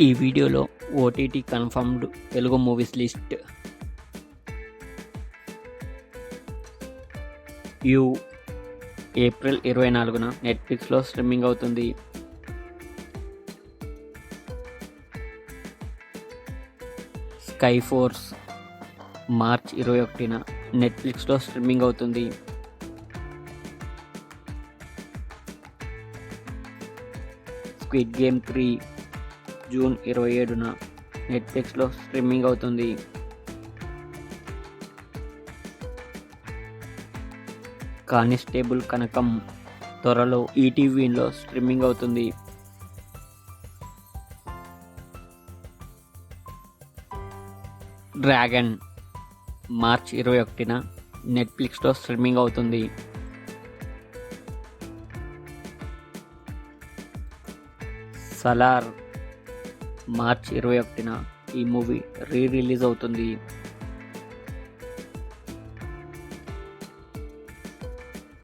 ఈ వీడియోలో OTT confirmed Telugu movies list. యు ఏప్రిల్ 24న నెట్ఫ్లిక్స్లో స్ట్రీమింగ్ అవుతుంది. స్కై ఫోర్స్ మార్చ్ 21న నెట్ఫ్లిక్స్లో స్ట్రీమింగ్ అవుతుంది. స్క్విడ్ గేమ్ 3 జూన్ 27న నెట్ఫ్లిక్స్లో స్ట్రీమింగ్ అవుతుంది. కానిస్టేబుల్ కనకం త్వరలో ఈటీవీలో స్ట్రీమింగ్ అవుతుంది. డ్రాగన్ మార్చ్ 21న నెట్ఫ్లిక్స్లో స్ట్రీమింగ్ అవుతుంది. సలార్ మార్చ్ 21న ఈ మూవీ రిలీజ్ అవుతుంది.